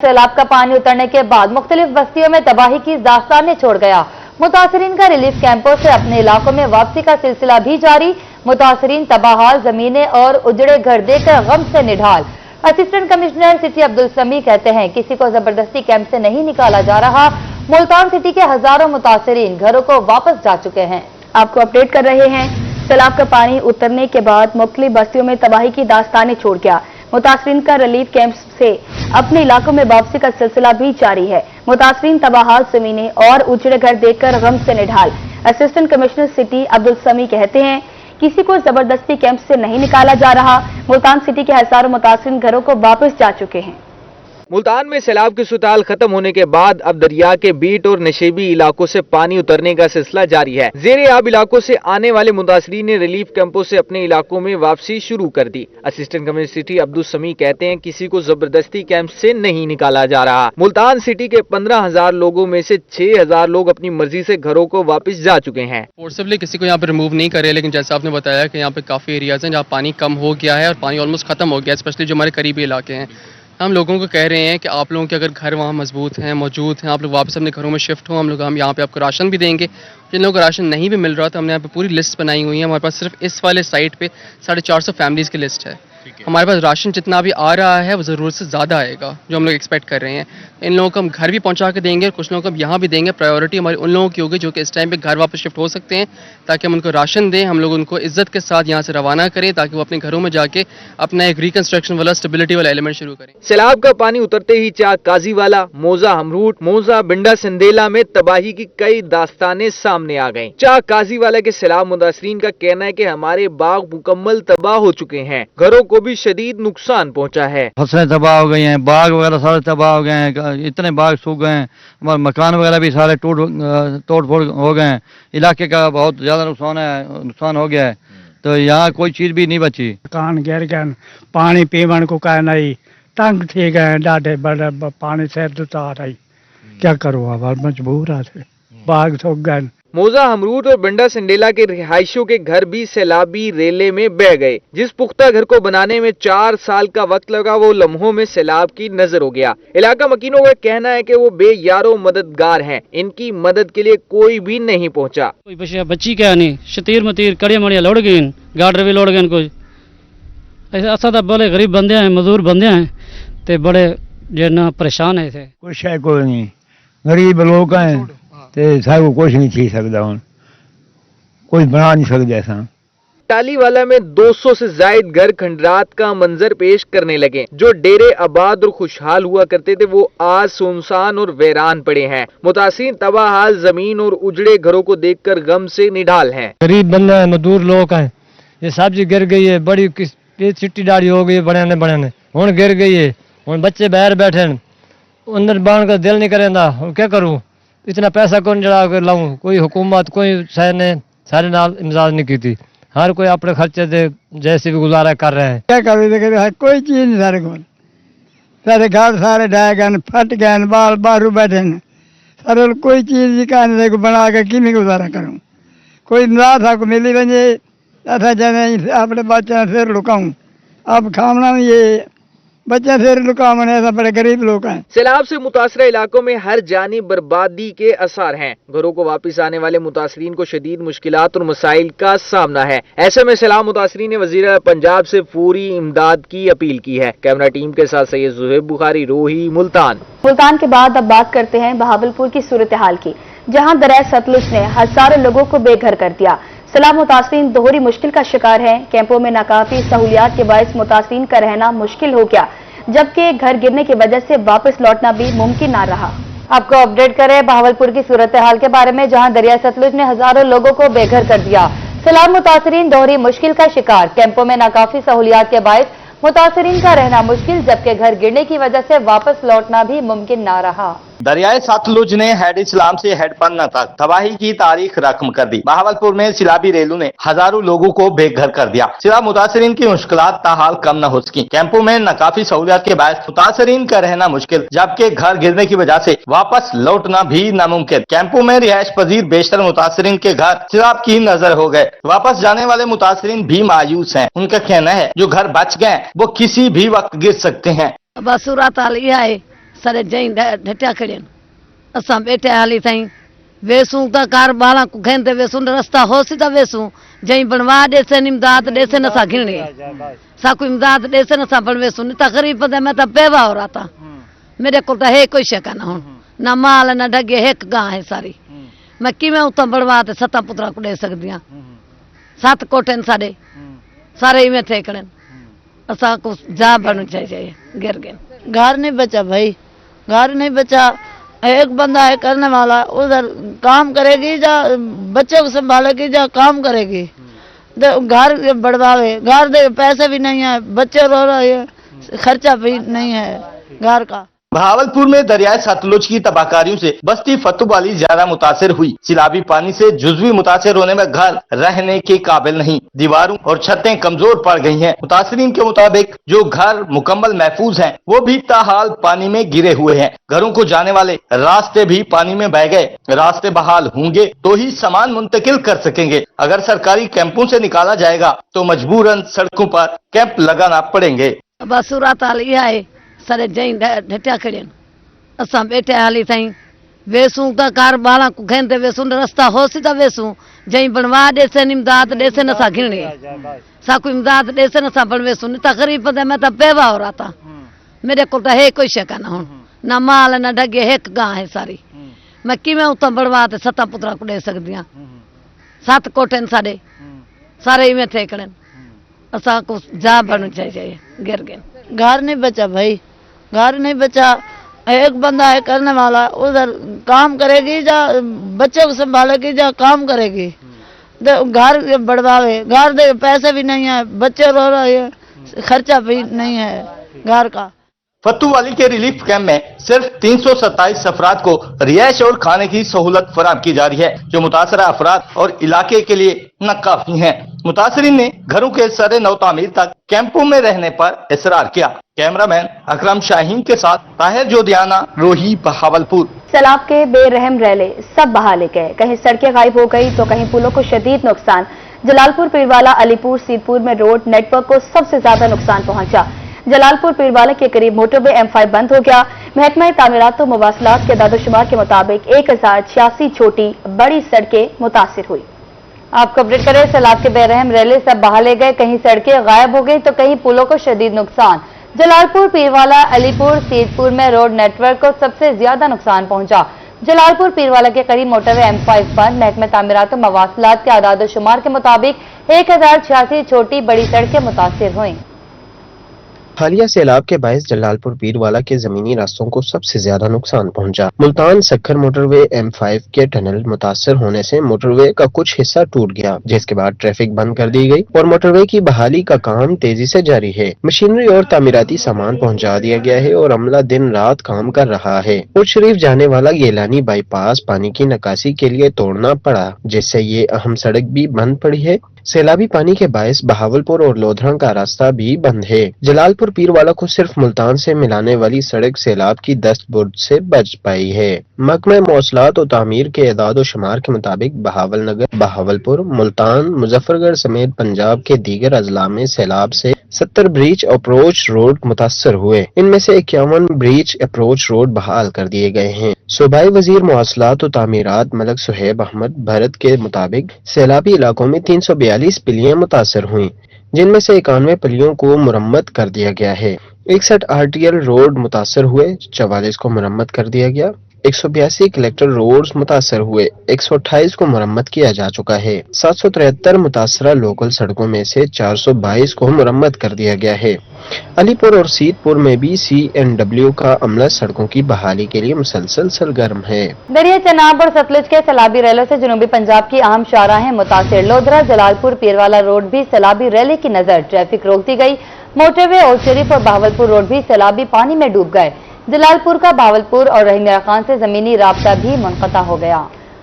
सैलाब का पानी उतरने के बाद मुख्तलिफ बस्तियों में तबाही की दास्तानें छोड़ गया। मुतासरीन का रिलीफ कैंपों से अपने इलाकों में वापसी का सिलसिला भी जारी। मुतासरीन तबाहाल जमीनें और उजड़े घर देकर गम से निढाल। असिस्टेंट कमिश्नर सिटी अब्दुल समी कहते हैं, किसी को जबरदस्ती कैंप से नहीं निकाला जा रहा। मुल्तान सिटी के हजारों मुतासरीन घरों को वापस जा चुके हैं। आपको अपडेट कर रहे हैं। सैलाब का पानी उतरने के बाद मुख्तलिफ बस्तियों में तबाही की दास्तानें छोड़ गया। मुतासरीन का रिलीफ कैंप से अपने इलाकों में वापसी का सिलसिला भी जारी है। मुतासरीन तबाहाल जमीनें और उजड़े घर देखकर गम से निढाल। असिस्टेंट कमिश्नर सिटी अब्दुल समी कहते हैं, किसी को जबरदस्ती कैंप से नहीं निकाला जा रहा। मुल्तान सिटी के हजारों मुतासरीन घरों को वापस जा चुके हैं। मुल्तान में सैलाब की सुताल खत्म होने के बाद अब दरिया के बीट और नशेबी इलाकों से पानी उतरने का सिलसिला जारी है। ज़ेरे आब इलाकों से आने वाले मुतासरीन ने रिलीफ कैंपों से अपने इलाकों में वापसी शुरू कर दी। असिस्टेंट कमिश्नर सिटी अब्दुल समी कहते हैं, किसी को जबरदस्ती कैंप से नहीं निकाला जा रहा। मुल्तान सिटी के 15,000 लोगों में से 6,000 लोग अपनी मर्जी से घरों को वापस जा चुके हैं। फोर्सिबली किसी को यहाँ पे रिमूव नहीं करे, लेकिन जैसा आपने बताया कि यहाँ पे काफी एरियाज हैं जहाँ पानी कम हो गया है और पानी ऑलमोस्ट खत्म हो गया है, स्पेशली जो हमारे करीबी इलाके हैं। हम लोगों को कह रहे हैं कि आप लोगों के अगर घर वहाँ मजबूत हैं, मौजूद हैं, आप लोग वापस अपने घरों में शिफ्ट हो। हम यहाँ पे आपको राशन भी देंगे। जिन लोगों को राशन नहीं भी मिल रहा तो हमने यहाँ पे पूरी लिस्ट बनाई हुई है। हमारे पास सिर्फ इस वाले साइट पे 450 फैमिलीज की लिस्ट है। हमारे पास राशन जितना भी आ रहा है वो ज़रूरत से ज़्यादा आएगा जो हम लोग एक्सपेक्ट कर रहे हैं। इन लोगों को हम घर भी पहुंचा के देंगे और कुछ लोगों को हम यहाँ भी देंगे। प्रायोरिटी हमारी उन लोगों की होगी जो कि इस टाइम पे घर वापस शिफ्ट हो सकते हैं, ताकि हम उनको राशन दें। हम लोग उनको इज्जत के साथ यहाँ से रवाना करें ताकि वो अपने घरों में जाके अपना एक रिकंस्ट्रक्शन वाला, स्टेबिलिटी वाला एलिमेंट शुरू करें। सैलाब का पानी उतरते ही चाक काजीवाला, मोजा हमरूट, मोजा बिंडा सिंदेला में तबाही की कई दास्तानें सामने आ गईं। चाक काजीवाला के सैलाब मुतासरीन का कहना है कि हमारे बाग मुकम्मल तबाह हो चुके हैं, घरों को भी शदीद नुकसान पहुंचा है। फसलें तबाह हो गई हैं, बाग वगैरह सारे तबाह हो गए हैं, इतने बाग सूख गए हैं, हमारे मकान वगैरह भी सारे तोड़ फोड़ हो गए हैं। इलाके का बहुत ज्यादा नुकसान हो गया है, तो यहाँ कोई चीज भी नहीं बची। मकान गिर गए, पानी पीवन को कह नहीं, तंग थी गए, डाढ़े बड़े पानी से आ रही, क्या करो अब मजबूर है, बाग सूख गए। मोजा हमरूट और बिंडा सिंडेला के रिहायशियों के घर भी सैलाबी रेले में बह गए। जिस पुख्ता घर को बनाने में 4 साल का वक्त लगा, वो लम्हों में सैलाब की नजर हो गया। इलाका मकीनों का कहना है कि वो बेयारो मददगार हैं, इनकी मदद के लिए कोई भी नहीं पहुंचा। कोई बच्ची क्या नहीं, शतीर मतीर कड़े मड़िया लौड़ गए, गाडर भी लौड़ गए। कोई ऐसा तो बड़े गरीब बंदे हैं, मजदूर बंदे हैं, ते बड़े जो ना परेशान है। कुछ है कोई नहीं, गरीब लोग हैं, सारे कुछ नहीं छी सकता, कुछ बना नहीं सकते ऐसा। टालीवाला में 200 से जायद घर खंडरात का मंजर पेश करने लगे। जो डेरे आबाद और खुशहाल हुआ करते थे वो आज सुनसान और वीरान पड़े हैं। मुतासिर तबाहाल जमीन और उजड़े घरों को देखकर गम से निढाल हैं। गरीब बंदे हैं, मजदूर लोग हैं, ये सब्जी गिर गई है, बड़ी चिट्टी दाढ़ी हो गई, बड़े ने हूं गिर गई है, हूं बच्चे बाहर बैठे अंदर बाण का दिल नहीं करेंदा, क्या करूं, इतना पैसा कौन जड़ा कर लाऊं। कोई हुकूमत कोई शहर ने सारे नाल इमदाद नहीं की थी, हर कोई अपने खर्चे से जैसे भी गुजारा कर रहे हैं। क्या करो, कोई चीज नहीं सारे को, सारे घर सारे ढह गए, फट गए, बाल बारू बैठे सारे, कोई चीज का नहीं बना के कि गुजारा करूं। कोई ना को मिली वजे अथा जाने अपने बच्चे फिर लुकाऊं, अब खाना ये बच्चे फिर लुकावने, ऐसा बड़े गरीब लोग हैं। सैलाब से मुतासरा इलाकों में हर जानी बर्बादी के असर हैं। घरों को वापस आने वाले मुतासरीन को शदीद मुश्किलात और मसाइल का सामना है। ऐसे में सैलाब मुतासरीन ने वजीर पंजाब से पूरी इमदाद की अपील की है। कैमरा टीम के साथ सैयद जुहैब बुखारी, रोही, मुल्तान। मुल्तान के बाद अब बात करते हैं बहावलपुर की सूरत हाल की, जहां दरिया सतलुज ने हजारों लोगों को बेघर कर दिया। सैलाब मुतासरीन दोहरी मुश्किल का शिकार हैं। कैंपों में नाकाफी सहूलियात के बायस मुतासरीन का रहना मुश्किल हो गया, जबकि घर गिरने की वजह से वापस लौटना भी मुमकिन ना रहा। आपको अपडेट करें बहावलपुर की सूरत हाल के बारे में, जहां दरिया सतलुज ने हजारों लोगों को बेघर कर दिया। सैलाब मुतासरीन दोहरी मुश्किल का शिकार, कैंपों में नाकाफी सहूलियात के बायस मुतासरीन का रहना मुश्किल, जबकि घर गिरने की वजह से वापस लौटना भी मुमकिन ना रहा। दरियाए सतलुज ने हेड इस्लाम से हेड पन्ना तक तबाही की तारीख रकम कर दी। बहावलपुर में सैलाबी रेलू ने हजारों लोगों को बेघर कर दिया। सैलाब मुतासरीन की मुश्किलात ताहाल कम न हो सकी। कैंपों में नाकाफी सहूलियात के बाद मुतासरीन का रहना मुश्किल, जबकि घर गिरने की वजह से वापस लौटना भी नामुमकिन। कैंपों में रिहायश पजीर बेशतर मुतासरीन के घर सैलाब की नजर हो गए। वापस जाने वाले मुतासरीन भी मायूस हैं। उनका कहना है जो घर बच गए वो किसी भी वक्त गिर सकते हैं। बस सूरत हाल ये है, सारे जई ढटिया खड़े असां बैठे हाली ताईं वेसूं त कार बाला को खेंदे वेसूं रास्ता होसी त वेसूं जई बनवा देसन इमदाद देसन असां घिरणे साकू इमदाद देसन असां बन वेसूं न त गरीब बंदे मैं त बेवा हो रहा था मेरे को तो है कोई शक ना हुन ना माल ना ढगे एक गां है सारी मैं किवें उतां बनवा ते सत्ता पुत्रा को दे सकदी हां 7 कोठन साडे सारे इवें थे कड़न असा को जा बनना चाहिए गिर गए घर नहीं बचा भाई घर नहीं बचा एक बंदा है करने वाला उधर काम करेगी जा बच्चे को संभालेगी जा काम करेगी घर बढ़वावे घर दे पैसे भी नहीं है बच्चे रो रहे हैं खर्चा भी नहीं है घर का बहावलपुर में दरियाए सतलुज की तबाहकारियों से बस्ती फतुवाली ज्यादा मुतासिर हुई। सैलाबी पानी से जुज़वी मुतासिर होने में घर रहने के काबिल नहीं, दीवारों और छतें कमजोर पड़ गई हैं। मुतासिरीन के मुताबिक जो घर मुकम्मल महफूज हैं, वो भी ताहाल पानी में गिरे हुए हैं। घरों को जाने वाले रास्ते भी पानी में बह गए। रास्ते बहाल होंगे तो ही सामान मुंतकिल कर सकेंगे। अगर सरकारी कैंपों से निकाला जाएगा तो मजबूरन सड़कों पर कैंप लगाना पड़ेंगे। बस सूरत हाल इहा है सारे जई ढटिया खड़े असां बैठे हाली ताईं वेसूं त कार बाला को खेंदे वेसूं रास्ता होसी त वेसूं जई बनवा देसन इमदाद देसन असां घिरणे साकू इमदाद देसन असां बन वेसूं न त गरीब बंदे मैं त बेवा हो रहा था मेरे को तो है कोई शक ना हुन ना माल ना ढगे एक गां है सारी मैं किवें उतां बनवा ते सत्ता पुत्रा को दे सकदी हां 7 कोठन साडे सारे इवें थे कड़न असा को जा बनना चाहिए गिर गए घर नहीं बचा भाई घर नहीं बचा एक बंदा है करने वाला उधर काम करेगी जा बच्चे को संभालेगी जा काम करेगी घर बढ़वावे घर दे पैसे भी नहीं है बच्चे रो रहे हैं खर्चा भी नहीं है घर का। फतुवाली के रिलीफ कैंप में सिर्फ 327 अफराद को रिहाइश और खाने की सहूलत फराहम की जा रही है, जो मुतासरा अफराद और इलाके के लिए नाकाफी है। मुतासरीन ने घरों के सरे नौ तामीर तक कैंपों में रहने पर इसरार किया। कैमरामैन अकरम शाहीन के साथ ताहिर जोधियाना, रोही, बहावलपुर। सैलाब के बेरहम रैले सब बहा ले गए, कहीं सड़कें गायब हो गई तो कहीं पुलों को शदीद नुकसान। जलालपुर पीरवाला अलीपुर सीतपुर में रोड नेटवर्क को सबसे ज्यादा नुकसान पहुंचा। जलालपुर पीरवाला के करीब मोटरवे M5 बंद हो गया। महकमा तामीरात और मवासलात के दादोशुमार के मुताबिक 1086 छोटी बड़ी सड़कें मुतासिर हुई। आपको अपडेट करें, सैलाब के बेरहम रैले सब बहा ले गए, कहीं सड़कें गायब हो गई तो कहीं पुलों को शदीद नुकसान। जलालपुर पीरवाला अलीपुर सीतपुर में रोड नेटवर्क को सबसे ज्यादा नुकसान पहुंचा। जलालपुर पीरवाला के करीब मोटरवे M5 बंद। महकमा तामीरात और मवासलात के आदाद-ओ-शुमार के मुताबिक 1086 छोटी बड़ी सड़कें मुतासिर हुई। हालिया सैलाब के बायस जलालपुर पीरवाला के जमीनी रास्तों को सबसे ज्यादा नुकसान पहुंचा। मुल्तान सक्खर मोटरवे M5 के टनल मुतासर होने से मोटरवे का कुछ हिस्सा टूट गया, जिसके बाद ट्रैफिक बंद कर दी गई और मोटरवे की बहाली का काम तेजी से जारी है। मशीनरी और तामीराती सामान पहुंचा दिया गया है और अमला दिन रात काम कर रहा है। उर्ज शरीफ जाने वाला गेलानी बाईपास पानी की निकासी के लिए तोड़ना पड़ा, जिससे ये अहम सड़क भी बंद पड़ी है। सैलाबी पानी के बायस बहावलपुर और लोधरा का रास्ता भी बंद है। जलालपुर पीरवाला को सिर्फ मुल्तान से मिलाने वाली सड़क सैलाब की दस्त बुर्द से बच पाई है। महकमा मौसलात और तामीर के एदाद शुमार के मुताबिक बहावल नगर, बहावलपुर, मुल्तान, मुजफ्फरगढ़ समेत पंजाब के दीगर अजला में सैलाब से 70 ब्रीच अप्रोच रोड मुतासर हुए। इनमें से 51 ब्रीच अप्रोच रोड बहाल कर दिए गए हैं। सूबाई वजीर मौसलात और तामीरात मलक सुहेब अहमद भरत के मुताबिक सैलाबी इलाकों में 342 पिलियां मुतासर हुई, जिनमें से 91 पिलियों को मुरम्मत कर दिया गया है। 61 RTL रोड मुतासर हुए, 44 को मुरम्मत कर दिया गया। 182 कलेक्टर रोड्स मुतासर हुए, 128 को मुरम्मत किया जा चुका है। 773 मुतासरा लोकल सड़कों में से 422 को मुरम्मत कर दिया गया है। अलीपुर और सीतपुर में भी CNW का अमला सड़कों की बहाली के लिए मुसलसल सरगर्म है। दरिया चनाब और सतलुज के सैलाबी रैलों से जनूबी पंजाब की अहम शाहराहें मुतासिर। लोधरा जलालपुर पीरवाला रोड भी सैलाबी रैली की नजर, ट्रैफिक रोक दी गई। मोटरवे ओल्ड शरीफ और बहावलपुर रोड भी सैलाबी पानी में डूब गए। जलालपुर का बहावलपुर और रहीमिया खान से जमीनी राब्ता भी मुनक़ता हो गया।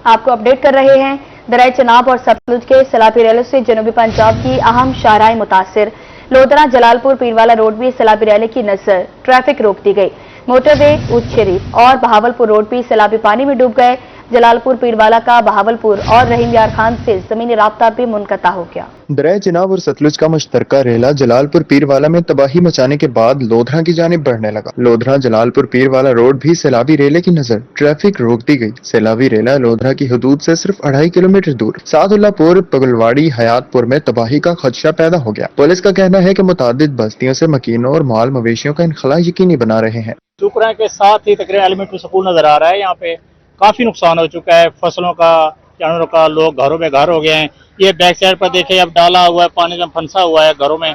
आपको अपडेट कर रहे हैं, दरिया चनाब और सतलुज के सैलाबी रैलों से जनूबी पंजाब की अहम शाहराहें मुतासिर। लोधरा जलालपुर पीरवाला रोड भी सैलाबी रैली की नजर, ट्रैफिक रोक दी गई। मोटरवे उच्च शरीफ और बहावलपुर रोड भी सैलाबी पानी में डूब गए। जलालपुर पीरवाला का बहावलपुर और रहीम यार खान से जमीनी राब्ता भी मुनक़ता हो गया। दरिया चिनाब और सतलुज का मुश्तरका रेला जलालपुर पीरवाला में तबाही मचाने के बाद लोधरा की जानिब बढ़ने लगा। लोधरा जलालपुर पीरवाला रोड भी सैलाबी रेले की नजर ट्रैफिक रोक दी गई। सैलाबी रेला लोधरा की हदूद से सिर्फ 2.5 किलोमीटर दूर सादुल्लापुर पगलवाड़ी हयातपुर में तबाही का खदशा पैदा हो गया। पुलिस का कहना है कि मुतादिद बस्तियों से मकीनों और माल मवेशियों का इनखला यकीनी बना रहे हैं। शुक्र है के साथ ही तकरीबन एलिमेंट्री स्कूल नजर आ रहा है। यहाँ पे काफी नुकसान हो चुका है, फसलों का, जानवरों का, लोग घरों में घर हो गए हैं। ये बैक साइड पर देखे अब डाला हुआ है, पानी में फंसा हुआ है घरों में।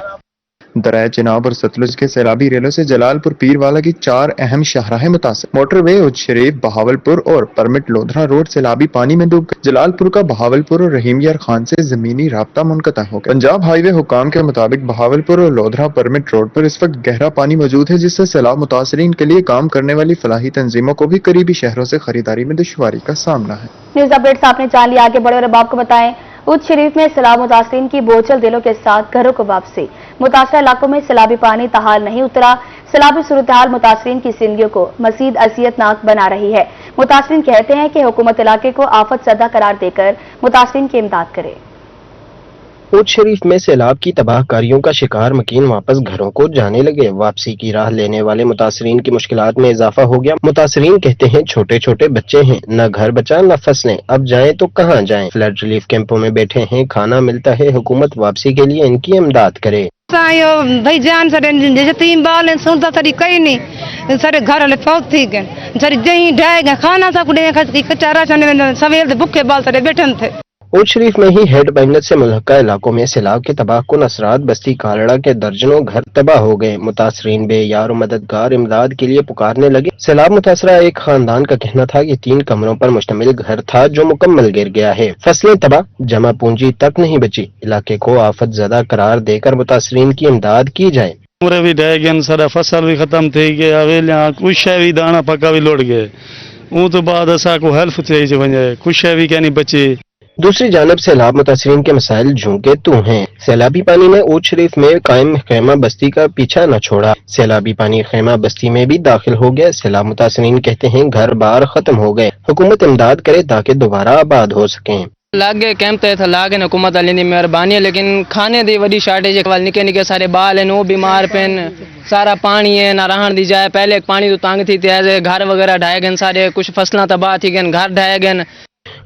दरिया चिनाब और सतलुज के सैलाबी रेलों से जलालपुर पीरवाला की 4 अहम शाहराहें मुतासिर। मोटरवे उज शरीफ, बहावलपुर और परमिट लोधरा रोड सैलाबी पानी में डूब गए। जलालपुर का बहावलपुर और रहीम यार खान से जमीनी राब्ता मुनक़ता हो गया। पंजाब हाईवे हुकाम के मुताबिक बहावलपुर और लोधरा परमिट रोड पर इस वक्त गहरा पानी मौजूद है, जिससे सैलाब मुतासरीन के लिए काम करने वाली फलाही तंजीमों को भी करीबी शहरों से खरीदारी में दुश्वारी का सामना है। न्यूज अपडेट्स आपने जान लिया, आगे बढ़े और अब आपको बताएं उज शरीफ में सैलाब मुतासरीन की बोझल दिलों के साथ घरों को वापसी। मुतासरा इलाकों में सैलाबी पानी ताहाल नहीं उतरा। सैलाबी सूरत हाल मुतासरीन की जिंदगियों को मजीद असियतनाक बना रही है। मुतासरीन कहते हैं कि हुकूमत इलाके को आफत ज़दा करार देकर मुतासरीन की इमदाद करे। उज शरीफ में सैलाब की तबाहकारियों का शिकार मकीन वापस घरों को जाने लगे। वापसी की राह लेने वाले मुतासरीन की मुश्किलात में इजाफा हो गया। मुतासरीन कहते हैं छोटे छोटे बच्चे हैं, न घर बचा न फसलें, अब जाएं तो कहाँ जाएं। फ्लड रिलीफ कैंपों में बैठे हैं, खाना मिलता है, हुकूमत वापसी के लिए इनकी इमदाद करे। भाई जान सर 3 बाल सुनता सरी कहीं नहीं सर घर वाले बहुत ठीक है सर जही ढह गए खाना सब चारा सवेल भूखे बाल सर बैठे थे। उज शरीफ में ही हेड बैंगत से मुल्हका इलाकों में सैलाब के तबाह कुन असरात बस्ती कालड़ा के दर्जनों घर तबाह हो गए। मुतासरीन बेयार मददगार इमदाद के लिए पुकारने लगे। सैलाब मुतासरा एक खानदान का कहना था कि 3 कमरों पर मुश्तमिल घर था जो मुकम्मल गिर गया है। फसलें तबाह, जमा पूंजी तक नहीं बची। इलाके को आफत ज़दा करार देकर मुतासरीन की इमदाद की जाए। भी ढह गए, सारा फसल भी खत्म थी गया, कुछ भी दाना पक्का भी लौट गए। वो तो बाद असा को हेल्प चाहिए वजह कुछ भी क्या नहीं बची। दूसरी जानब सैलाब मुतासरीन के मसाइल झुंके तू हैं। सैलाबी पानी ने उज शरीफ में कायम खैमा बस्ती का पीछा न छोड़ा। सैलाबी पानी खैमा बस्ती में भी दाखिल हो गया। सैलाब मुतासरीन कहते हैं घर बार खत्म हो गए, हुकूमत इमदाद करे ताकि दोबारा आबाद हो सकें। लागे कैंप तो लागे न हुकूमत वाली की मेहरबानी है, लेकिन खाने दी वही शार्टेज है। निके निके सारे बाल हैं, वो बीमार पेन, सारा पानी है ना रहन दी जाए। पहले पानी तो तंग थी, घर वगैरह ढाए गए, सारे कुछ फसलें तबाह थी गए, घर ढाए गए।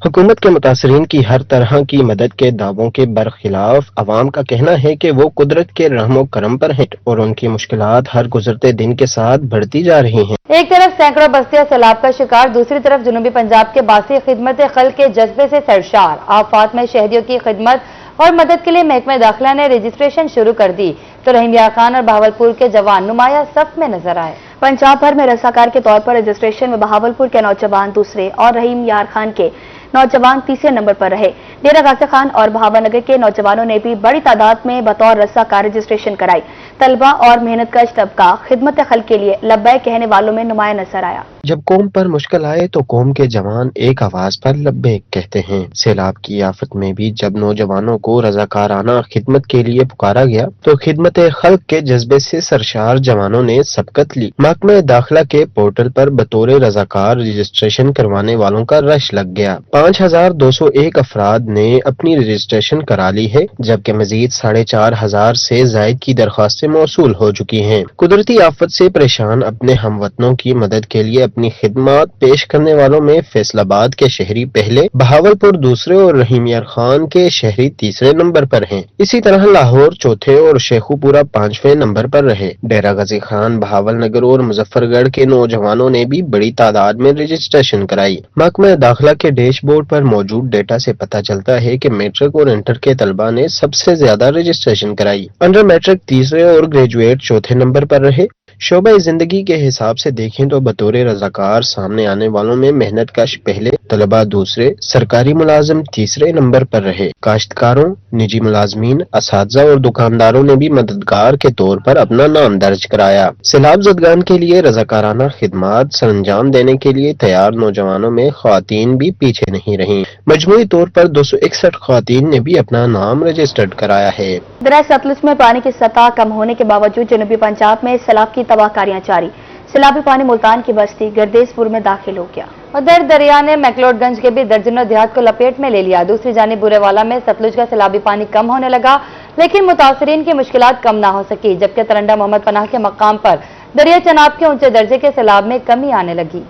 हुकूमत के मुतासरीन की हर तरह की मदद के दावों के बरखिलाफ अवाम का कहना है कि वो कुदरत के रहमो करम पर हैं और उनकी मुश्किलात हर गुजरते दिन के साथ बढ़ती जा रही हैं। एक तरफ सैकड़ों बस्तियां सैलाब का शिकार, दूसरी तरफ जनूबी पंजाब के बासी खिदमत खल के जज्बे से सरशार। आफात में शहरियों की खिदमत और मदद के लिए महकमा दाखिला ने रजिस्ट्रेशन शुरू कर दी, तो रहीम यार खान और बहावलपुर के जवान नुमाया सफ में नजर आए। पंजाब भर में रसाकार के तौर पर रजिस्ट्रेशन में बहावलपुर के नौजवान दूसरे और रहीम यार खान के नौजवान तीसरे नंबर पर रहे। डेरा गाजी खान और भावनगर के नौजवानों ने भी बड़ी तादाद में बतौर रसाकार रजिस्ट्रेशन कराई। तलबा और मेहनतकश तबका खिदमत खल के लिए लब्बैक कहने वालों में नुमाया नजर आया। जब कौम पर मुश्किल आए तो कौम के जवान एक आवाज पर लब्बैक कहते हैं। सैलाब की आफत में भी जब नौजवानों को रजाकाराना खिदमत के लिए पुकारा गया तो खिदमत खल्क के जज्बे से सरशार जवानों ने सबकत ली। महकमा दाखिला के पोर्टल पर बतौर रजाकार रजिस्ट्रेशन करवाने वालों का रश लग गया। 5201 अफराद ने अपनी रजिस्ट्रेशन करा ली है, जबकि मजीद 4500 से जायद की दरख्वास्तें मौसूल हो चुकी हैं। कुदरती आफत से परेशान अपने हमवतनों की मदद के लिए अपनी खिदमत पेश करने वालों में फैसलाबाद के शहरी पहले, बहावलपुर दूसरे और रहीम यार खान के शहरी तीसरे नंबर पर हैं। इसी तरह लाहौर चौथे और शेखुपुरा 5वें नंबर पर रहे। डेरा गाजी खान, बहावलनगर और मुजफ्फरगढ़ के नौजवानों ने भी बड़ी तादाद में रजिस्ट्रेशन कराई। महकमा दाखिला के डैशबोर्ड पर मौजूद डेटा से पता चलता है कि मैट्रिक और इंटर के तलबा ने सबसे ज्यादा रजिस्ट्रेशन कराई। अंडर मैट्रिक तीसरे और ग्रेजुएट चौथे नंबर पर रहे। शोबा जिंदगी के हिसाब से देखें तो बतौर रजाकार सामने आने वालों में मेहनत कश पहले, तलबा दूसरे, सरकारी मुलाजिम तीसरे नंबर पर रहे। काश्तकारों, निजी मुलाजमीन, असातिज़ा और दुकानदारों ने भी मददगार के तौर पर अपना नाम दर्ज कराया। सैलाब ज़दगान के लिए रजाकाराना खिदमत सरंजाम देने के लिए तैयार नौजवानों में ख्वातीन भी पीछे नहीं रही। मजमूई तौर पर 261 ख्वातीन ने भी अपना नाम रजिस्टर्ड कराया है। दरिया सतलुज में पानी की सतह कम होने के बावजूद जनूबी पंजाब में सैलाब की तबाहकारियां जारी। सैलाबी पानी मुल्तान की बस्ती गर्देशपुर में दाखिल हो गया। उधर दरिया ने मैक्लोडगंज के भी दर्जनों देहात को लपेट में ले लिया। दूसरी जानिब बुरेवाला में सतलुज का सैलाबी पानी कम होने लगा, लेकिन मुतासरीन की मुश्किलात कम ना हो सकी, जबकि तरंडा मोहम्मद पनाह के मकाम पर दरिया चनाब के ऊंचे दर्जे के सैलाब में कमी आने लगी।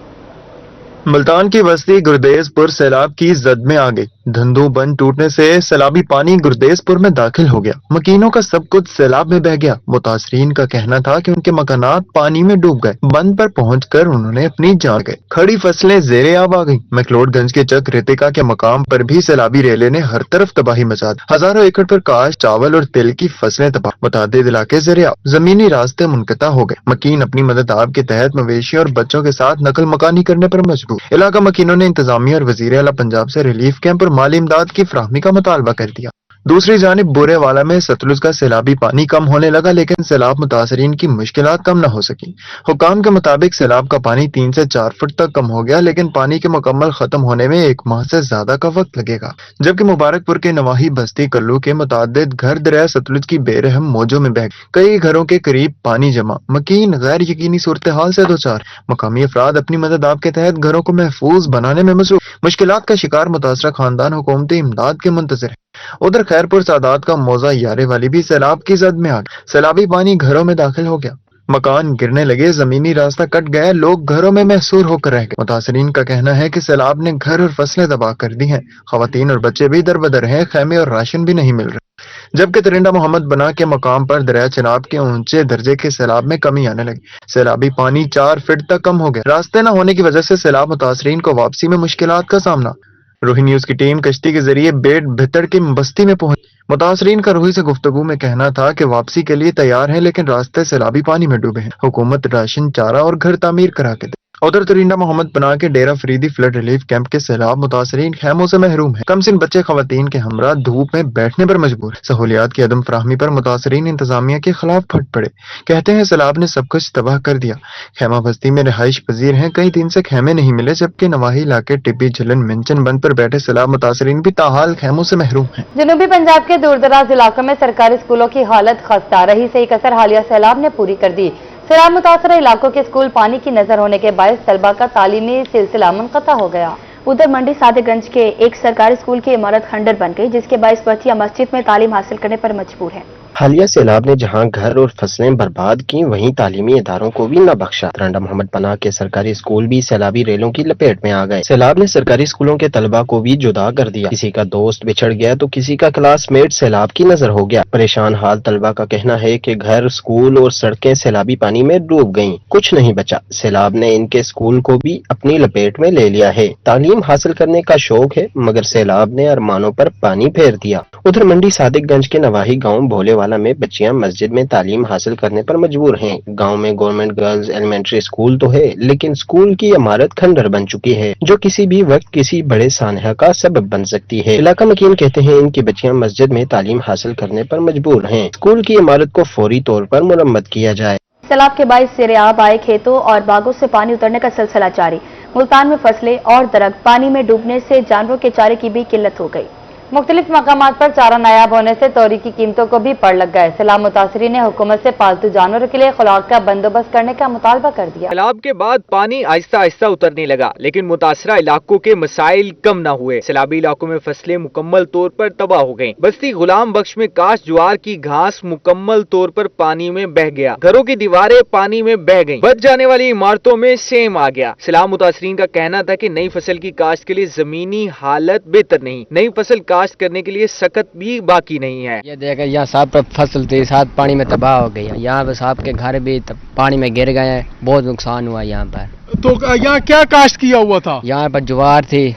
मुल्तान की बस्ती गुरदेसपुर सैलाब की जद में आ गई। धंधों बंद टूटने से सैलाबी पानी गुरदेसपुर में दाखिल हो गया। मकीनों का सब कुछ सैलाब में बह गया। मुतासरीन का कहना था कि उनके मकानात पानी में डूब गए। बंद पर पहुंचकर उन्होंने अपनी जान गए। खड़ी फसलें जेरे आब आ गई। मैक्लोडगंज के चक रितिका के मकाम पर भी सैलाबी रेले ने हर तरफ तबाही मचा दी। हजारों एकड़ पर काश, चावल और तिल की फसलें तबाह। मुतादिद इलाके जेरे आब, जमीनी रास्ते मुनक़ता हो गए। मकीन अपनी मदद आप के तहत मवेशी और बच्चों के साथ नकल मकानी करने पर मजबूर। इलाका मकीनों ने इंतजामिया और वजीर आला पंजाब से रिलीफ कैंप और माली इमदाद की फराहमी का मुतालबा कर दिया। दूसरी जानिब बुरेवाला में सतलुज का सैलाबी पानी कम होने लगा, लेकिन सैलाब मुतासरीन की मुश्किलात कम न हो सकी। हुकाम के मुताबिक सैलाब का पानी 3 से 4 फुट तक कम हो गया, लेकिन पानी के मुकम्मल खत्म होने में 1 माह से ज्यादा का वक्त लगेगा। जबकि मुबारकपुर के नवाही बस्ती कल्लू के मुतादिद घर दरिया सतलुज की बेरहम मौजों में बह, कई घरों के करीब पानी जमा। मकीन गैर यकीनी सूरत हाल से दो चार। मकामी अफराद अपनी मदद आप के तहत घरों को महफूज बनाने में मसरूफ। मुश्किलात का शिकार मुतासरा खानदान हुकूमती इमदाद के मुंतज़िर है। उधर खैरपुर सादात का मौजा यारे वाली भी सैलाब की जद में आ गया। सैलाबी पानी घरों में दाखिल हो गया। मकान गिरने लगे, जमीनी रास्ता कट गया, लोग घरों में महसूर होकर रह गए। मुतासरीन का कहना है कि सैलाब ने घर और फसलें तबाह कर दी हैं। खवातीन और बच्चे भी दरबदर हैं, खैमे और राशन भी नहीं मिल रहे। जबकि तरंडा मोहम्मद बना के मकाम पर दरिया चनाब के ऊंचे दर्जे के सैलाब में कमी आने लगी। सैलाबी पानी 4 फीट तक कम हो गया। रास्ते न होने की वजह से सैलाब मुतासरीन को वापसी में मुश्किलात का सामना। रोही न्यूज की टीम कश्ती के जरिए बेट भितड़ की बस्ती में पहुंची। मुतासरीन का रोही से गुफ्तगू में कहना था कि वापसी के लिए तैयार हैं, लेकिन रास्ते सैलाबी पानी में डूबे हैं। हुकूमत राशन, चारा और घर तामीर करा के दे। उधर तरिंडा मोहम्मद पनाह के डेरा फरीदी फ्लड रिलीफ कैंप के सैलाब मुतासरीन खैमों से महरूम है। कमसिन बच्चे खवातीन के हमरा धूप में बैठने पर मजबूर। सहूलियात की अदम फराहमी पर मुतासरीन इंतजामिया के खिलाफ फट पड़े। कहते हैं सैलाब ने सब कुछ तबाह कर दिया। खैमा बस्ती में रिहाइश पजीर हैं, कई दिन से खैमे नहीं मिले, जबकि नवाही इलाके टिब्बी झलन मिंचन बंद पर बैठे सैलाब मुतासरीन भी ताहाल खैमों से महरूम है। जनूबी पंजाब के दूर दराज इलाकों में सरकारी स्कूलों की हालत खस्ता रही, से एक असर हालिया सैलाब ने पूरी कर दी। सैलाब मुतासरा इलाकों के स्कूल पानी की नजर होने के बायस तलबा का तालीमी सिलसिला मुनक़ता हो गया। उधर मंडी सादेगंज के एक सरकारी स्कूल की इमारत खंडर बन गई, जिसके बायस बच्चियां मस्जिद में तालीम हासिल करने पर मजबूर हैं। हालिया सैलाब ने जहां घर और फसलें बर्बाद की, वहीं तालीमी इदारों को भी न बख्शा। तरंडा मोहम्मद पनाह के सरकारी स्कूल भी सैलाबी रेलों की लपेट में आ गए। सैलाब ने सरकारी स्कूलों के तलबा को भी जुदा कर दिया। किसी का दोस्त बिछड़ गया तो किसी का क्लासमेट सैलाब की नजर हो गया। परेशान हाल तलबा का कहना है कि घर, स्कूल और सड़कें सैलाबी पानी में डूब गयी, कुछ नहीं बचा। सैलाब ने इनके स्कूल को भी अपनी लपेट में ले लिया है। तालीम हासिल करने का शौक है, मगर सैलाब ने अरमानों पर पानी फेर दिया। उधर मंडी सादिकगंज के नवाही गाँव भोलेवाला में बच्चियां मस्जिद में तालीम हासिल करने पर मजबूर हैं। गांव में गवर्नमेंट गर्ल्स एलिमेंट्री स्कूल तो है, लेकिन स्कूल की इमारत खंडर बन चुकी है, जो किसी भी वक्त किसी बड़े सानहा का सबब बन सकती है। इलाका मकीन कहते हैं इनकी बच्चियां मस्जिद में तालीम हासिल करने पर मजबूर हैं। स्कूल की इमारत को फौरी तौर पर मुरम्मत किया जाए। सैलाब के बायस ज़ेरे-आब आए खेतों और बागों से पानी उतरने का सिलसिला जारी। मुल्तान में फसलें और दरख्त पानी में डूबने से जानवरों के चारे की भी किल्लत हो गई। मुख्तलिफ मकामात पर चारा नायाब होने से तोरी की कीमतों को भी पड़ लग गए। सैलाब मुतासरीन ने हुकूमत से पालतू जानवरों के लिए खुराक का बंदोबस्त करने का मुतालबा कर दिया। सैलाब के बाद पानी आहिस्ता आहिस्ता उतरने लगा, लेकिन मुतासरा इलाकों के मसाइल कम न हुए। सैलाबी इलाकों में फसलें मुकम्मल तौर पर तबाह हो गयी। बस्ती गुलाम बख्श में काश ज्वार की घास मुकम्मल तौर पर पानी में बह गया। घरों की दीवारें पानी में बह गयी। बच जाने वाली इमारतों में सेम आ गया। सैलाब मुतासरीन का कहना था कि नई फसल की काश्त के लिए जमीनी हालत बेहतर नहीं, नई फसल काश्त करने के लिए सख्त भी बाकी नहीं है। ये देखा यहाँ साहब फसल थी, साथ पानी में तबाह हो गई। यहाँ पर साहब के घर भी पानी में गिर गए हैं, बहुत नुकसान हुआ यहाँ पर। तो यहाँ क्या काश्त किया हुआ था? यहाँ पर ज्वार थी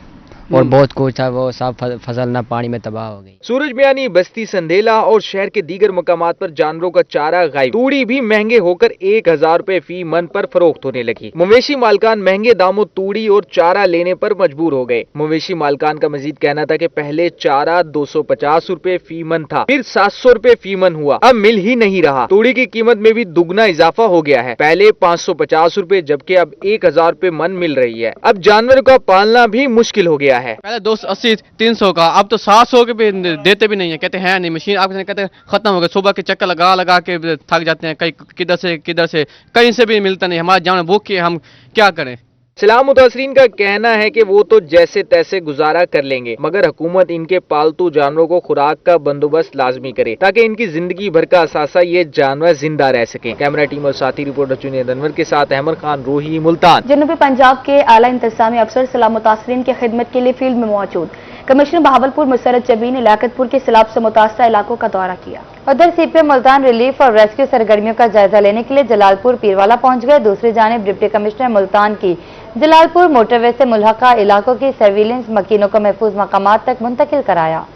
और बहुत कुछ था, वो सब फसल ना पानी में तबाह हो गई। सूरज बयानी, बस्ती संदेला और शहर के दीगर मकामात पर जानवरों का चारा गायब। तूड़ी भी महंगे होकर 1000 रुपए फी मन पर फरोख्त होने लगी। मवेशी मालकान महंगे दामों तूड़ी और चारा लेने पर मजबूर हो गए। मवेशी मालकान का मजीद कहना था कि पहले चारा 250 रुपए फी मन था, फिर 700 रुपए फी मन हुआ, अब मिल ही नहीं रहा। तूड़ी की कीमत में भी दुगना इजाफा हो गया है। पहले 550 रुपए जबकि अब 1000 रुपए मन मिल रही है। अब जानवर का पालना भी मुश्किल हो गया गया है। पहले 280 300 का, अब तो 700 के भी देते भी नहीं है, कहते हैं नहीं मशीन, आप कहते हैं खत्म हो गया, सुबह के चक्कर लगा लगा के थक जाते हैं, कहीं किधर से कहीं से भी मिलता नहीं, हमारे जान भूख के हम क्या करें। सैलाब मुतासरीन का कहना है कि वो तो जैसे तैसे गुजारा कर लेंगे, मगर हुकूमत इनके पालतू जानवरों को खुराक का बंदोबस्त लाजमी करे ताकि इनकी जिंदगी भर का असासा ये जानवर जिंदा रह सके। कैमरा टीम और साथी रिपोर्टर जुनैद अनवर के साथ अहमद खान, रोही, मुल्तान। जनूबी पंजाब के आला इंतजामी अफसर सैलाब मुतासरीन की खिदमत के लिए फील्ड में मौजूद। कमिश्नर बहावलपुर मुसरत जबी ने लियाकतपुर के सैलाब से मुतासरा इलाकों का दौरा किया। उधर सीपीएम मुल्तान रिलीफ और रेस्क्यू सरगर्मियों का जायजा लेने के लिए जलालपुर पीरवाला पहुंच गए। दूसरी जानिब डिप्टी कमिश्नर मुल्तान की जलालपुर मोटरवे से मुल्हका इलाकों की सर्विलेंस मकीनों को महफूज मकामात तक मुंतकिल कराया।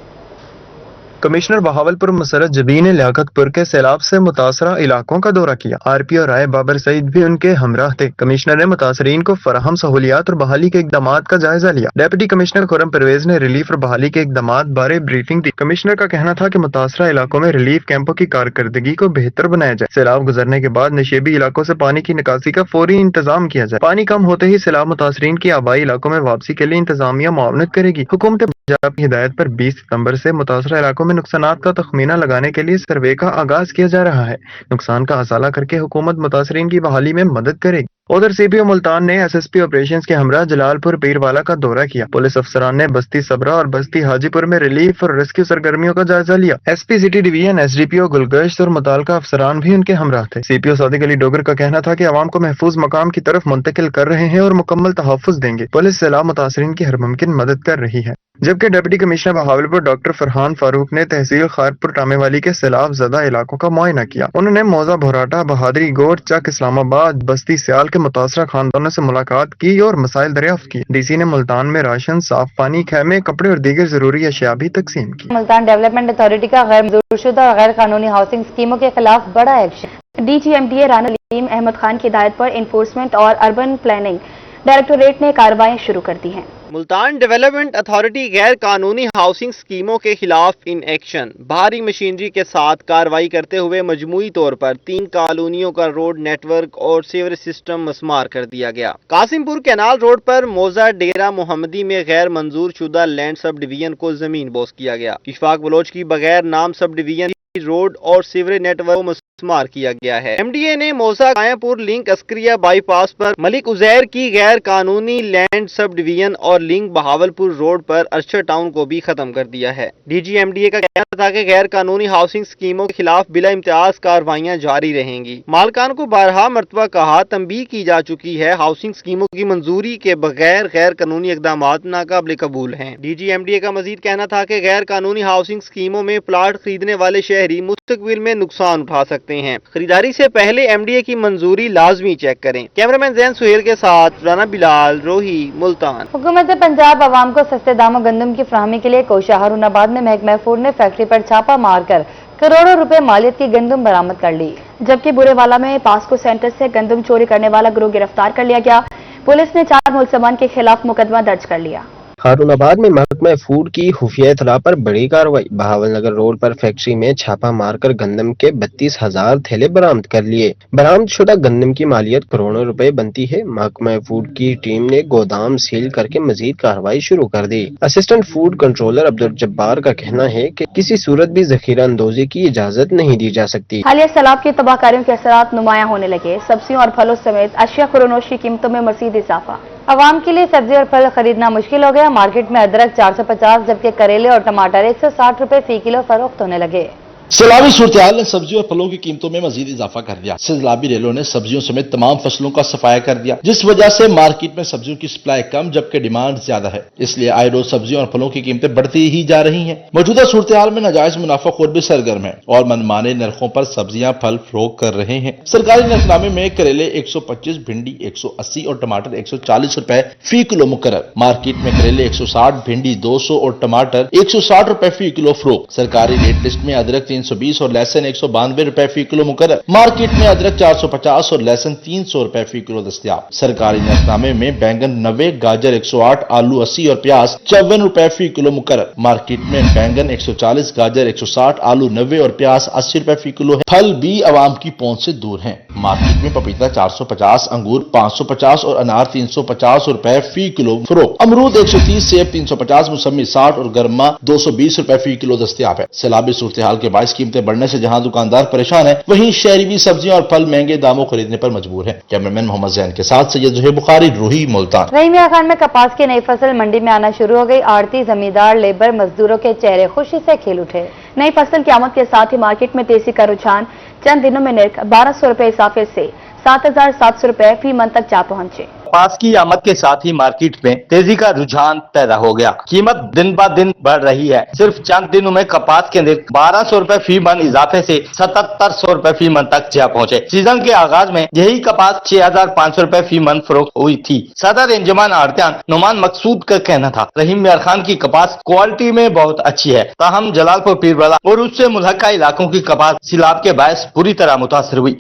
कमिश्नर बहावलपुर मुसरत जबी ने लियाकतपुर के सैलाब से मुतासरा इलाकों का दौरा किया। आरपी और राय बाबर सईद भी उनके हमराह थे। कमिश्नर ने मुतासरीन को फराहम सहूलियात और बहाली के इकदाम का जायजा लिया। डेप्यूटी कमिश्नर खुरम परवेज ने रिलीफ और बहाली के इकदाम बारे ब्रीफिंग दी। कमिश्नर का कहना था कि मुतासरा इलाकों में रिलीफ कैंपों की कारकर्दगी को बेहतर बनाया जाए। सैलाब गुजरने के बाद नशेबी इलाकों से पानी की निकासी का फौरी इंतजाम किया जाए। पानी कम होते ही सैलाब मुतासरीन की आबाई इलाकों में वापसी के लिए इंतजामिया मुआवनत करेगी। हुकूमत पंजाब की हिदायत पर 20 सितंबर से मुतासरा इलाकों में नुकसानात का तखमीना लगाने के लिए सर्वे का आगाज किया जा रहा है। नुकसान का असाला करके हुकूमत मुतासरीन की बहाली में मदद करेगी। उधर सीपीओ मुल्तान ने एसएसपी ऑपरेशंस के हमरा जलालपुर पीरवाला का दौरा किया। पुलिस अफसरान ने बस्ती सबरा और बस्ती हाजीपुर में रिलीफ और रेस्क्यू सरगर्मियों का जायजा लिया। SP city division, SDPO Gulgasht और मुताल्लिका अफसरान भी उनके हमरा थे। सीपीओ सादिक अली डोगर का कहना था कि आवाम को महफूज मकाम की तरफ मुंतकिल कर रहे हैं और मुकम्मल तहफ़्फ़ुज़ देंगे। पुलिस सैलाब मुतासरीन की हर मुमकिन मदद कर रही है। जबकि deputy commissioner Bahawalpur doctor Farhan Farooq ने तहसील खारपुर टामेवाली के सैलाब ज़दा इलाकों का मुआयना किया। उन्होंने मौजा भोराटा, बहादरी गोट, चक, इस्लामाबाद, बस्ती सियाल के मुतासरा खानदानों से मुलाकात की और मसाइल दरियाफ्त की। डीसी ने मुल्तान में राशन, साफ पानी, खेमे, कपड़े और दीगर जरूरी अशिया भी तकसीम की। मुल्तान डेवलपमेंट अथॉरिटी का गैर मंजूरशुदा और गैर कानूनी हाउसिंग स्कीमों के खिलाफ बड़ा एक्शन। डीजीएमडीए राना अलीम अहमद खान की हिदायत पर इन्फोर्समेंट और अर्बन प्लानिंग डायरेक्टोरेट ने कार्रवाई शुरू कर दी हैं। मुल्तान डेवलपमेंट अथॉरिटी गैर कानूनी हाउसिंग स्कीमों के खिलाफ इन एक्शन भारी मशीनरी के साथ कार्रवाई करते हुए मजमूई तौर पर 3 कॉलोनियों का रोड नेटवर्क और सीवरेज सिस्टम मस्मार कर दिया गया। कासिमपुर कैनाल रोड पर मौजा डेरा मोहम्मदी में गैर मंजूर शुदा लैंड सब डिवीजन को जमीन बोस किया गया। इशफाक बलोच की बगैर नाम सब डिवीजन रोड और सीवरेज नेटवर्क मस्मार किया गया है। एमडीए ने मौसा कायापुर लिंक अस्करिया बाईपास पर मलिक उजैर की गैर कानूनी लैंड सब डिवीजन और लिंक बहावलपुर रोड पर अरशद टाउन को भी खत्म कर दिया है। डीजीएमडीए का कहना था कि गैर कानूनी हाउसिंग स्कीमों के खिलाफ बिला इम्तियाज कार्रवाइयां जारी रहेंगी। मालकान को बारहा मरतबा कहा तंबीह की जा चुकी है, हाउसिंग स्कीमों की मंजूरी के बगैर गैर कानूनी इकदाम नाकाबिल कबूल हैं। डीजीएमडीए का मजीद कहना था कि गैर कानूनी हाउसिंग स्कीमों में प्लाट खरीदने वाले शहरी मुस्तकबिल में नुकसान उठा सकते हैं। खरीदारी से पहले एमडीए की मंजूरी लाजमी चेक करें। कैमरामैन जैन सुहेल के साथ राना बिलाल, रोही, मुल्तान। हुकूमत पंजाब आवाम को सस्ते दामों गंदम की फराहमी के लिए कोशा हारूनाबाद में महकमा फूड ने फैक्ट्री पर छापा मारकर करोड़ों रुपए मालियत की गंदम बरामद कर ली। जबकि बुरेवाला में पास्को सेंटर से गंदम चोरी करने वाला गिरोह गिरफ्तार कर लिया गया। पुलिस ने 4 मुलजमान के खिलाफ मुकदमा दर्ज कर लिया। हारूनाबाद में महकमा फूड की खुफिया इत्तला पर बड़ी कार्रवाई। बहावल नगर रोड पर फैक्ट्री में छापा मारकर गंदम के 32,000 थैले बरामद कर लिए। बरामद शुदा गंदम की मालियत करोड़ों रुपए बनती है। महकमा फूड की टीम ने गोदाम सील करके मजीद कार्रवाई शुरू कर दी। Assistant food controller Abdul Jabbar का कहना है कि किसी सूरत भी जखीरा अंदोजी की इजाजत नहीं दी जा सकती। हालिया सैलाब की तबाहकारियों के असरात नुमायां होने लगे। सब्जियों और फलों समेत अशिया खुरनोश की कीमतों में मजीद इजाफा। आवाम के लिए सब्जी और फल खरीदना मुश्किल हो गया। मार्केट में अदरक 450 जबकि करेले और टमाटर 160 रुपए फी किलो फरोख्त होने लगे। सैलाबी सूरत ने सब्जियों और फलों की कीमतों में मजीद इजाफा कर दिया। सैलाबी रेलों ने सब्जियों समेत तमाम फसलों का सफाया कर दिया, जिस वजह से मार्केट में सब्जियों की सप्लाई कम जबकि डिमांड ज्यादा है। इसलिए आए रोज सब्जियों और फलों की कीमतें बढ़ती ही जा रही हैं। मौजूदा सूरत में नाजायज मुनाफाखोर भी सरगर्म है और मनमाने नरखों पर सब्जियां फल फरोख्त कर रहे हैं। सरकारी नजरनामे में करेले 125, भिंडी 180 और टमाटर 140 रुपए फी किलो मुकर्रर। मार्केट में करेले 160, भिंडी 200 और टमाटर 160 रुपए फी किलो फरोख्त। सरकारी रेट लिस्ट में अदरक 320 और लहसुन 192 रुपए फी किलो मुकर्रर। मार्केट में अदरक 450 और लहसुन 300 रुपए फी किलो दस्तयाब। सरकारी नसनामे में बैंगन 90, गाजर 108, आलू 80 और प्याज 54 रुपए फी किलो मुकर्रर। मार्केट में बैंगन 140, गाजर 160, आलू 90 और प्याज 80 रुपए फी किलो है। फल भी आवाम की पहुंच से दूर हैं। मार्केट में पपीता 450, अंगूर 550 और अनार 350 रुपए फी किलो फरोख्त। अमरूद 130, सेब 350, मौसमी 60 और गर्मा 220 रुपए फी किलो दस्तयाब है। सैलाबी सूरत हाल के बायस कीमतें बढ़ने से जहां दुकानदार परेशान है, वहीं शहरी भी सब्जियां और फल महंगे दामों खरीदने पर मजबूर है। कैमरामैन मोहम्मद जैन के साथ सैयद जुहैब बुखारी, रोही, मुल्तान। रहीमिया खान में कपास की नई फसल मंडी में आना शुरू हो गई। आड़ती, जमींदार, लेबर, मजदूरों के चेहरे खुशी से खिल उठे। नई फसल की आमद के साथ ही मार्केट में तेजी का रुझान। चंद दिनों में नर्ख 1200 रुपए इजाफे से 7700 रुपए फी मन तक जा पहुंचे। कपास की आमद के साथ ही मार्केट में तेजी का रुझान पैदा हो गया। कीमत दिन ब दिन बढ़ रही है। सिर्फ चंद दिनों में कपास के नर्ख 1200 रुपए फी मन इजाफे से 7700 रुपए फी मन तक जा पहुंचे। सीजन के आगाज में यही कपास 6500 रुपए फी मन फरोख्त हुई थी। सदर इंजमान आड़तियान नुमान मकसूद का कहना था, रहीम यार खान की कपास क्वालिटी में बहुत अच्छी है, ताहम जलालपुर पीरवाला और उससे मुल्हका इलाकों की कपास सैलाब के बायस बुरी तरह मुतासर हुई।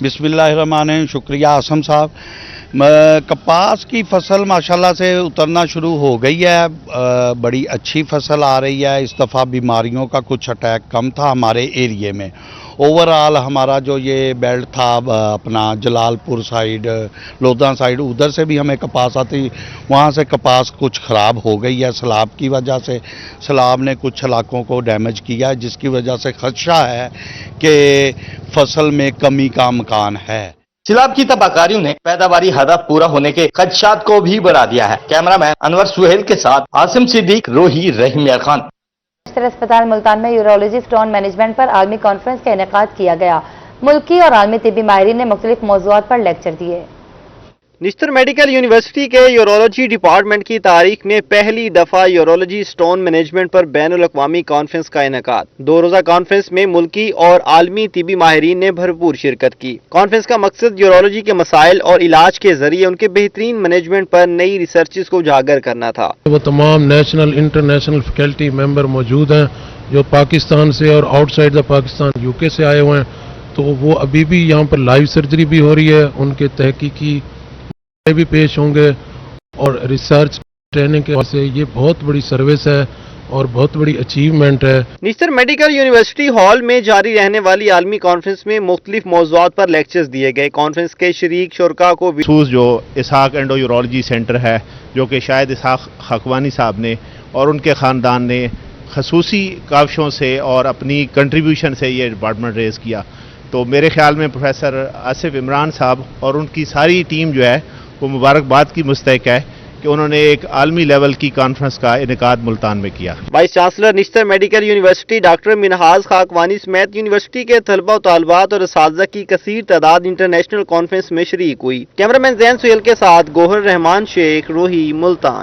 बिस्मिल्लाहिर्रहमानिर्रहीम। शुक्रिया आसम साहब। कपास की फसल माशाल्लाह से उतरना शुरू हो गई है। बड़ी अच्छी फसल आ रही है। इस दफ़ा बीमारियों का कुछ अटैक कम था हमारे एरिए में। ओवरऑल हमारा जो ये बेल्ट था अपना जलालपुर साइड, लोधा साइड, उधर से भी हमें कपास आती, वहाँ से कपास कुछ ख़राब हो गई है सैलाब की वजह से। सैलाब ने कुछ इलाकों को डैमेज किया है, जिसकी वजह से खदशा है कि फसल में कमी का इम्कान है। सैलाब की तबाहकारियों ने पैदावारी हदफ पूरा होने के खदशात को भी बढ़ा दिया है। कैमरामैन अनवर सुहेल के साथ आसिम सिद्दीक, रोही, रहीम यार खान। अस्पताल मुल्तान में यूरोलॉजी स्टोन मैनेजमेंट पर आलमी कॉन्फ्रेंस का इनेकाद किया गया। मुल्की और आलमी तिब्बी माहिरीन ने मुख्तलिफ मौज़ूआत पर लेक्चर दिए। निश्तर मेडिकल यूनिवर्सिटी के यूरोलॉजी डिपार्टमेंट की तारीख में पहली दफा यूरोलॉजी स्टोन मैनेजमेंट पर बैनुल-अक़वामी कॉन्फ्रेंस का इनेकाद। 2 रोज़ा कॉन्फ्रेंस में मुल्की और आलमी तिब्बी माहिरीन ने भरपूर शिरकत की। कॉन्फ्रेंस का मकसद यूरोलॉजी के मसाइल और इलाज के जरिए उनके बेहतरीन मैनेजमेंट पर नई रिसर्चेस को उजागर करना था। वो तमाम नेशनल इंटरनेशनल फैकल्टी मेंबर मौजूद हैं जो पाकिस्तान से और आउटसाइड द पाकिस्तान यूके से आए हुए हैं, तो वो अभी भी यहाँ पर लाइव सर्जरी भी हो रही है, उनके तहकीकी भी पेश होंगे और रिसर्च ट्रेनिंग के वजह से ये बहुत बड़ी सर्विस है और बहुत बड़ी अचीवमेंट है। निश्तर मेडिकल यूनिवर्सिटी हॉल में जारी रहने वाली आलमी कॉन्फ्रेंस में मुख्तलिफ मौज़ूआत पर लेक्चर्स दिए गए। कॉन्फ्रेंस के शरीक शुरका को जो इसहाक एंडो यूरोलॉजी सेंटर है, जो कि शायद इसहाक हकवानी साहब ने और उनके ख़ानदान ने खसूसी काविशों से और अपनी कंट्रीब्यूशन से ये डिपार्टमेंट रेज़ किया, तो मेरे ख्याल में प्रोफेसर आसिफ इमरान साहब और उनकी सारी टीम जो है वो मुबारकबाद की मुस्तहिक है कि उन्होंने एक आलमी लेवल की कॉन्फ्रेंस का इनेकाद मुल्तान में किया। Vice chancellor Nishtar medical university doctor Minhaj Khakwani समेत यूनिवर्सिटी के तलबा तालिबात और असातिज़ा की कसीर तादाद इंटरनेशनल कॉन्फ्रेंस में शरीक हुई। कैमरामैन जैन सुहेल के साथ गोहर रहमान शेख, रोही, मुल्तान।